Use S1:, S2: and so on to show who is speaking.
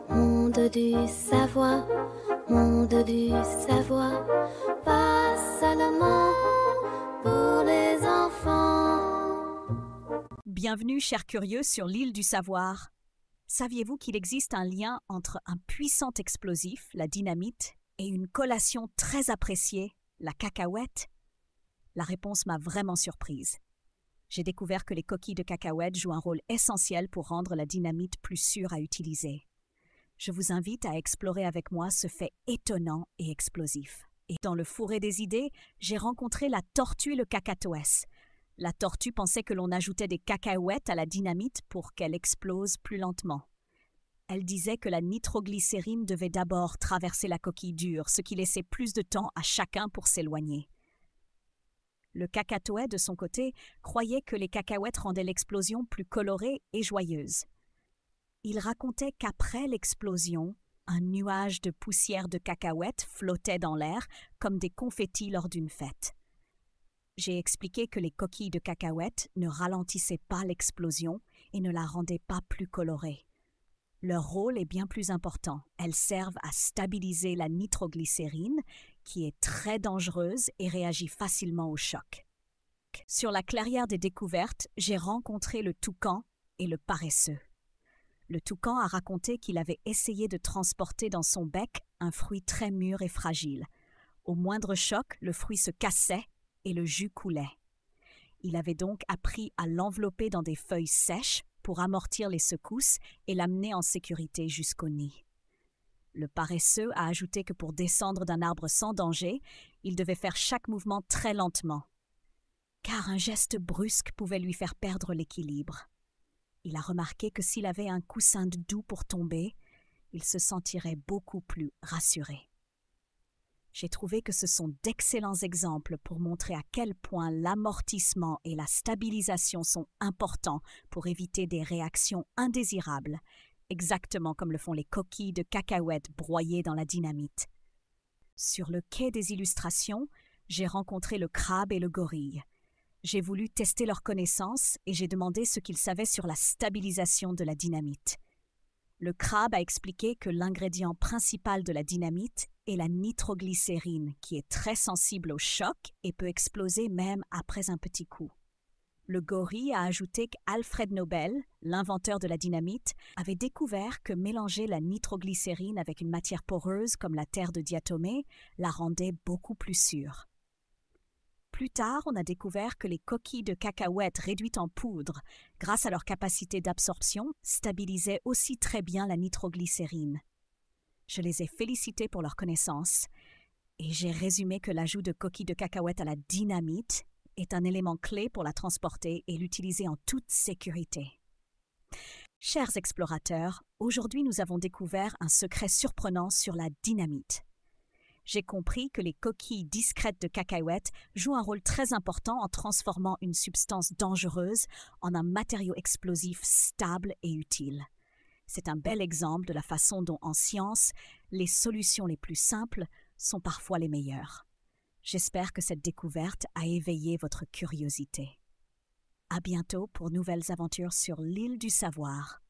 S1: Monde du savoir, monde du savoir, pas seulement pour les enfants.
S2: Bienvenue, chers curieux, sur l'île du savoir. Saviez-vous qu'il existe un lien entre un puissant explosif, la dynamite, et une collation très appréciée, la cacahuète? La réponse m'a vraiment surprise. J'ai découvert que les coquilles de cacahuètes jouent un rôle essentiel pour rendre la dynamite plus sûre à utiliser. Je vous invite à explorer avec moi ce fait étonnant et explosif. Et dans le fourré des idées, j'ai rencontré la tortue le cacatoès. La tortue pensait que l'on ajoutait des cacahuètes à la dynamite pour qu'elle explose plus lentement. Elle disait que la nitroglycérine devait d'abord traverser la coquille dure, ce qui laissait plus de temps à chacun pour s'éloigner. Le cacatoès, de son côté, croyait que les cacahuètes rendaient l'explosion plus colorée et joyeuse. Il racontait qu'après l'explosion, un nuage de poussière de cacahuètes flottait dans l'air comme des confettis lors d'une fête. J'ai expliqué que les coquilles de cacahuètes ne ralentissaient pas l'explosion et ne la rendaient pas plus colorée. Leur rôle est bien plus important. Elles servent à stabiliser la nitroglycérine, qui est très dangereuse et réagit facilement au choc. Sur la clairière des découvertes, j'ai rencontré le toucan et le paresseux. Le toucan a raconté qu'il avait essayé de transporter dans son bec un fruit très mûr et fragile. Au moindre choc, le fruit se cassait et le jus coulait. Il avait donc appris à l'envelopper dans des feuilles sèches pour amortir les secousses et l'amener en sécurité jusqu'au nid. Le paresseux a ajouté que pour descendre d'un arbre sans danger, il devait faire chaque mouvement très lentement, car un geste brusque pouvait lui faire perdre l'équilibre. Il a remarqué que s'il avait un coussin de doux pour tomber, il se sentirait beaucoup plus rassuré. J'ai trouvé que ce sont d'excellents exemples pour montrer à quel point l'amortissement et la stabilisation sont importants pour éviter des réactions indésirables, exactement comme le font les coquilles de cacahuètes broyées dans la dynamite. Sur le quai des illustrations, j'ai rencontré le crabe et le gorille. J'ai voulu tester leurs connaissances et j'ai demandé ce qu'ils savaient sur la stabilisation de la dynamite. Le crabe a expliqué que l'ingrédient principal de la dynamite est la nitroglycérine, qui est très sensible au choc et peut exploser même après un petit coup. Le gorille a ajouté qu'Alfred Nobel, l'inventeur de la dynamite, avait découvert que mélanger la nitroglycérine avec une matière poreuse comme la terre de diatomée la rendait beaucoup plus sûre. Plus tard, on a découvert que les coquilles de cacahuètes réduites en poudre, grâce à leur capacité d'absorption, stabilisaient aussi très bien la nitroglycérine. Je les ai félicités pour leur connaissance et j'ai résumé que l'ajout de coquilles de cacahuètes à la dynamite est un élément clé pour la transporter et l'utiliser en toute sécurité. Chers explorateurs, aujourd'hui nous avons découvert un secret surprenant sur la dynamite. J'ai compris que les coquilles discrètes de cacahuètes jouent un rôle très important en transformant une substance dangereuse en un matériau explosif stable et utile. C'est un bel exemple de la façon dont, en science, les solutions les plus simples sont parfois les meilleures. J'espère que cette découverte a éveillé votre curiosité. À bientôt pour nouvelles aventures sur l'île du savoir.